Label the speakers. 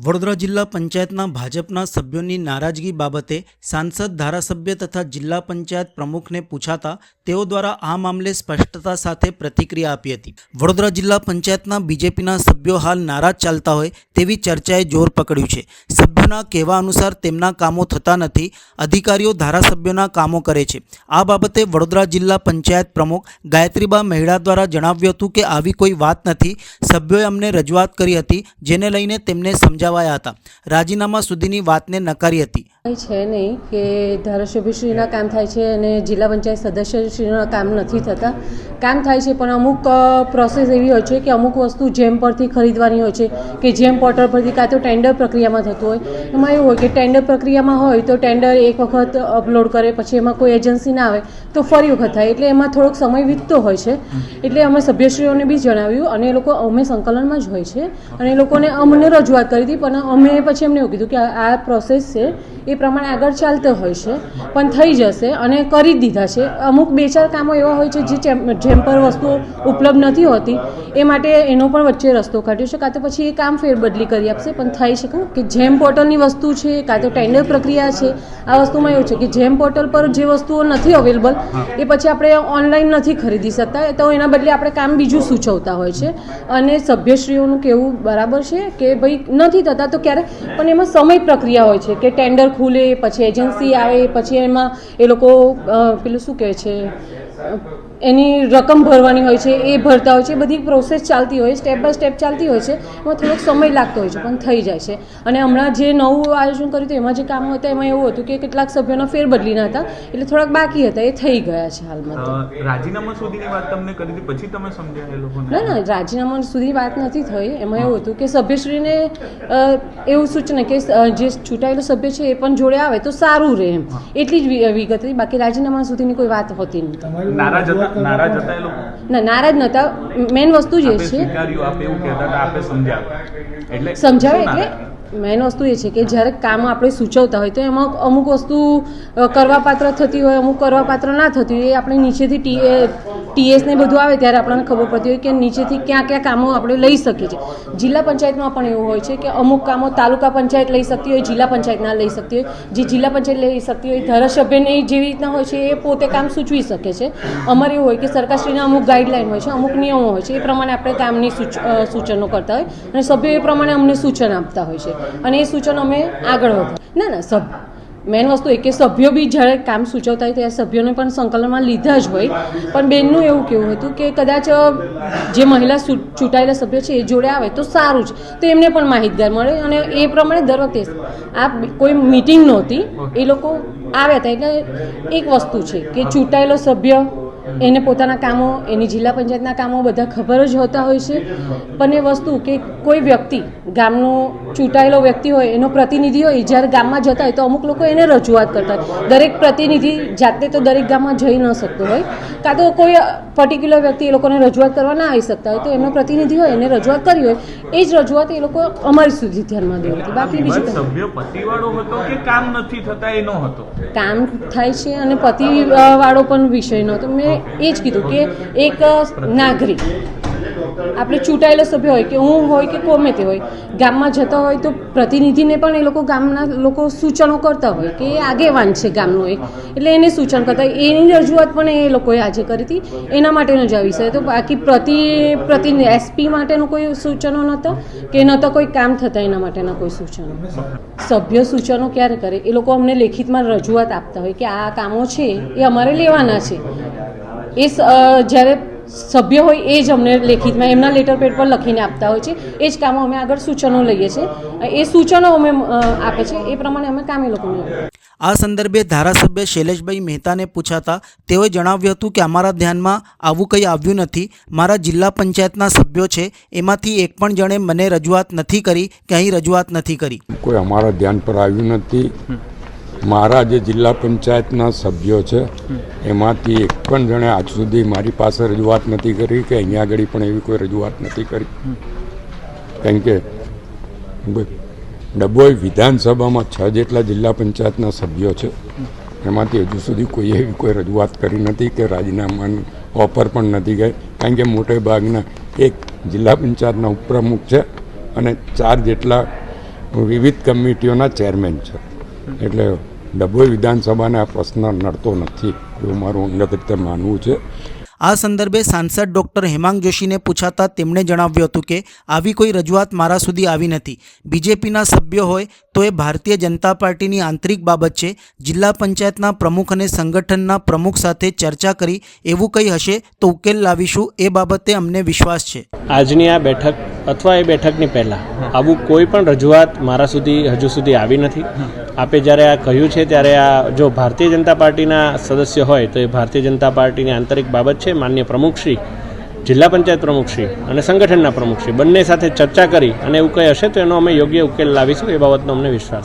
Speaker 1: વડોદરા જિલ્લા પંચાયતના ભાજપના સભ્યોની નારાજગી બાબતે સાંસદ ધારાસભ્ય તથા જિલ્લા પંચાયત પ્રમુખને પૂછાતા તેઓ દ્વારા આ મામલે સ્પષ્ટતા સાથે પ્રતિક્રિયા આપી હતી। વડોદરા જિલ્લા પંચાયતના બીજેપીના સભ્યો હાલ નારાજ ચાલતા હોય તેવી ચર્ચાએ જોર પકડ્યું છે। સભ્યોના કહેવા અનુસાર તેમના કામો થતા નથી, અધિકારીઓ ધારાસભ્યોના કામો કરે છે। આ બાબતે વડોદરા જિલ્લા પંચાયત પ્રમુખ ગાયત્રીબા મહેડા દ્વારા જણાવ્યું હતું કે આવી કોઈ વાત નથી। સભ્યોએ અમને રજૂઆત કરી હતી, જેને લઈને તેમને સમજાવાયા હતા। રાજીનામા સુધીની વાતને નકારી હતી।
Speaker 2: છે નહીં કે ધારાસભ્યશ્રીના કામ થાય છે અને જિલ્લા પંચાયત સદસ્યશ્રીના કામ નથી થતા। કામ થાય છે પણ અમુક પ્રોસેસ એવી હોય છે કે અમુક વસ્તુ જેમ પરથી ખરીદવાની હોય છે કે જેમ પોર્ટલ પરથી કાં તો ટેન્ડર પ્રક્રિયામાં થતું હોય। એમાં એવું હોય કે ટેન્ડર પ્રક્રિયામાં હોય તો ટેન્ડર એક વખત અપલોડ કરે, પછી એમાં કોઈ એજન્સી ના આવે તો ફરી વખત થાય, એટલે એમાં થોડોક સમય વીતતો હોય છે। એટલે અમે સભ્યશ્રીઓને બી જણાવ્યું અને એ લોકો અમે સંકલનમાં જ હોય છે અને એ લોકોને અમને રજૂઆત કરી હતી, પણ અમે પછી એમને એવું કીધું કે આ પ્રોસેસ છે એ પ્રમાણે આગળ ચાલતો હોય છે પણ થઈ જશે અને કરી જ દીધા છે। અમુક બે ચાર કામો એવા હોય છે જે જેમ પર વસ્તુઓ ઉપલબ્ધ નથી હોતી, એ માટે એનો પણ વચ્ચે રસ્તો કાઢ્યો છે, કાં તો પછી એ કામ ફેરબદલી કરી આપશે। પણ થઈ શકે કે જેમ પોર્ટલની વસ્તુ છે કાં તો ટેન્ડર પ્રક્રિયા છે, આ વસ્તુમાં એવું છે કે જેમ પોર્ટલ પર જે વસ્તુઓ નથી અવેલેબલ એ પછી આપણે ઓનલાઈન નથી ખરીદી શકતા, તો એના બદલે આપણે કામ બીજું સૂચવતા હોય છે। અને સભ્યશ્રીઓનું કહેવું બરાબર છે કે ભાઈ નથી થતા તો ક્યારે, પણ એમાં સમય પ્રક્રિયા હોય છે કે ટેન્ડર ખુલે, પછી એજન્સી આવે, પછી એમાં એ લોકો પેલું શું કહે છે એની રકમ ભરવાની હોય છે, એ ભરતા હોય છે, બધી પ્રોસેસ ચાલતી હોય, સ્ટેપ બાય સ્ટેપ ચાલતી હોય છે, એમાં થોડોક સમય લાગતો હોય છે પણ થઈ જાય છે। અને હમણાં જે નવું આયોજન કર્યું હતું એમાં જે કામો હતા એમાં એવું હતું કે કેટલાક સભ્યોના ફેરબદલીના હતા, એટલે થોડાક બાકી હતા, એ થઈ ગયા છે હાલમાં।
Speaker 3: રાજીનામા સુધીની વાત તમને કરી હતી, પછી તમે સમજ્યા એ લોકોને?
Speaker 2: ના, રાજીનામા સુધી વાત નથી થઈ। એમાં એવું હતું કે સભ્યશ્રીને એવું સૂચન કે જે ચૂંટાયેલો સભ્ય છે એ પણ જોડે આવે તો સારું રહે, એમ એટલી જ વિગત હતી, બાકી રાજીનામા સુધીની કોઈ વાત હોતી નથી।
Speaker 3: નારાજ હતા એ લોકો?
Speaker 2: ના, નારાજ નહોતા। મેઇન વસ્તુ જે છે સમજાવે એટલે મેઇન વસ્તુ એ છે કે જ્યારે કામ આપણે સૂચવતા હોય તો એમાં અમુક વસ્તુ કરવાપાત્ર થતી હોય, અમુક કરવાપાત્ર ના થતી હોય, એ આપણે નીચેથી ટીએસને બધું આવે ત્યારે આપણને ખબર પડતી હોય કે નીચેથી ક્યાં ક્યાં કામો આપણે લઈ શકીએ છીએ। જિલ્લા પંચાયતમાં પણ એવું હોય છે કે અમુક કામો તાલુકા પંચાયત લઈ શકતી હોય, જિલ્લા પંચાયત ના લઈ શકતી હોય, જે જિલ્લા પંચાયત લઈ શકતી હોય ધારાસભ્યને જેવી રીતના હોય છે એ પોતે કામ સૂચવી શકે છે। અમારે એવું હોય કે સરકારશ્રીના અમુક ગાઈડલાઈન હોય છે, અમુક નિયમો હોય છે, એ પ્રમાણે આપણે કામની સૂચનો કરતા હોય અને સભ્યો એ પ્રમાણે અમને સૂચન આપતા હોય છે અને એ સૂચનો અમે આગળ વધે ના મેઇન વસ્તુ એ કે સભ્યો બી જ્યારે કામ સૂચવતા હોય ત્યારે સભ્યોને પણ સંકલનમાં લીધા જ હોય, પણ બેનનું એવું કેવું હતું કે કદાચ જે મહિલા ચૂંટાયેલા સભ્યો છે એ જોડે આવે તો સારું છે, તો એમને પણ માહિતગાર મળે અને એ પ્રમાણે દર વખતે આ કોઈ મિટિંગ નહોતી, એ લોકો આવ્યા હતા। એટલે એક વસ્તુ છે કે ચૂંટાયેલો સભ્ય એને પોતાના કામો, એની જિલ્લા પંચાયતના કામો બધા ખબર જ હોતા હોય છે, પણ એ વસ્તુ કે કોઈ વ્યક્તિ ગામનો ચૂંટાયેલો વ્યક્તિ હોય, એનો પ્રતિનિધિ હોય, જ્યારે ગામમાં જતા હોય તો અમુક લોકો એને રજૂઆત કરતા હોય। દરેક પ્રતિનિધિ જાતે તો દરેક ગામમાં જઈ ન શકતો હોય, કાં તો કોઈ પર્ટિક્યુલર વ્યક્તિ એ લોકોને રજૂઆત કરવા ના આવી શકતા હોય, તો એમનો પ્રતિનિધિ હોય એને રજૂઆત કરી હોય, એ જ રજૂઆત એ લોકો અમારી સુધી ધ્યાનમાં દોરી હતી। બાકી બીજું
Speaker 3: સભ્ય પતિવાળો હતો કે કામ નથી થતા એનો હતો?
Speaker 2: કામ થાય છે અને પતિવાળો પણ વિષય નહોતો। મેં એ જ કીધું કે એક નાગરિક આપણે ચૂંટાયેલો સભ્ય હોય કે હું હોય કે ગમે તે હોય, ગામમાં જતા હોય તો પ્રતિનિધિને પણ એ લોકો ગામના લોકો સૂચનો કરતા હોય કે એ આગેવાન છે ગામનો એક, એટલે એને સૂચન કરતા હોય, એની રજૂઆત પણ એ લોકોએ આજે કરી હતી, એના માટેનો જ આ વિષય હતો। બાકી એસપી માટેનો કોઈ સૂચનો નહોતા કે નહોતા કોઈ કામ થતા એના માટેના કોઈ સૂચનો। સભ્ય સૂચનો ક્યારે કરે? એ લોકો અમને લેખિતમાં રજૂઆત આપતા હોય કે આ કામો છે એ અમારે લેવાના છે, એ જ્યારે સભ્ય હોય એ જ અમને લેખિતમાં એમના લેટર પેડ પર લખીને આપતા હોય છે, એ જ કામો અમે આગળ સૂચનો લઈએ છીએ, એ સૂચનો અમે આપે છે, એ પ્રમાણે અમે કામ એ લોકોને આપીએ।
Speaker 1: આ સંદર્ભે ધારાસભ્ય શૈલેષભાઈ મહેતાને પૂછાતા તેઓએ જણાવ્યું હતું કે અમારા ધ્યાનમાં આવું કંઈ આવ્યું નથી। મારા જિલ્લા પંચાયતના સભ્યો છે એમાંથી એક પણ જણે મને રજૂઆત નથી કરી કે અહીં રજૂઆત નથી કરી।
Speaker 4: કોઈ અમારા ધ્યાન પર આવ્યું નથી। મારા જે જિલ્લા પંચાયતના સભ્યો છે એમાંથી એક પણ જણે આજ સુધી મારી પાસે રજૂઆત નથી કરી કે અહીંયા આગળ પણ એવી કોઈ રજૂઆત નથી કરી, કારણ કે ડભોઈ વિધાનસભામાં 6 જેટલા જિલ્લા પંચાયતના સભ્યો છે, એમાંથી હજુ સુધી કોઈ એવી કોઈ રજૂઆત કરી નથી કે રાજીનામાની ઓફર પણ નથી ગઈ, કારણ કે મોટે ભાગના એક જિલ્લા પંચાયતના ઉપપ્રમુખ છે અને 4 જેટલા વિવિધ કમિટીઓના ચેરમેન છે. એટલે ડભોઈ વિધાનસભાને આ પ્રશ્ન નડતો નથી એવું મારું અંગત રીતે માનવું છે.
Speaker 1: આ સંદર્ભે સાંસદ ડોક્ટર હેમાંગ જોશીને પૂછાતા તેમણે જણાવ્યું હતું કે આવી કોઈ રજૂઆત મારા સુધી આવી નથી. બીજેપીના સભ્યો હોય તો એ ભારતીય જનતા પાર્ટીની આંતરિક બાબત છે. જિલ્લા પંચાયતના પ્રમુખ અને સંગઠનના પ્રમુખ સાથે ચર્ચા કરી એવું કંઈ હશે તો ઉકેલ લાવીશું, એ બાબતે અમને વિશ્વાસ છે.
Speaker 5: આજની આ બેઠક અથવા એ બેઠકની પહેલાં આવું કોઈ પણ રજૂઆત મારા સુધી હજુ સુધી આવી નથી. આપે જ્યારે આ કહ્યું છે ત્યારે આ જો ભારતીય જનતા પાર્ટીના સદસ્ય હોય તો એ ભારતીય જનતા પાર્ટીની આંતરિક બાબત છે. માનનીય પ્રમુખશ્રી, જિલ્લા પંચાયત પ્રમુખશ્રી અને સંગઠનના પ્રમુખશ્રી બંને સાથે ચર્ચા કરી અને એવું કંઈ હશે તો એનો અમે યોગ્ય ઉકેલ લાવીશું, એ બાબતનો અમને વિશ્વાસ છે.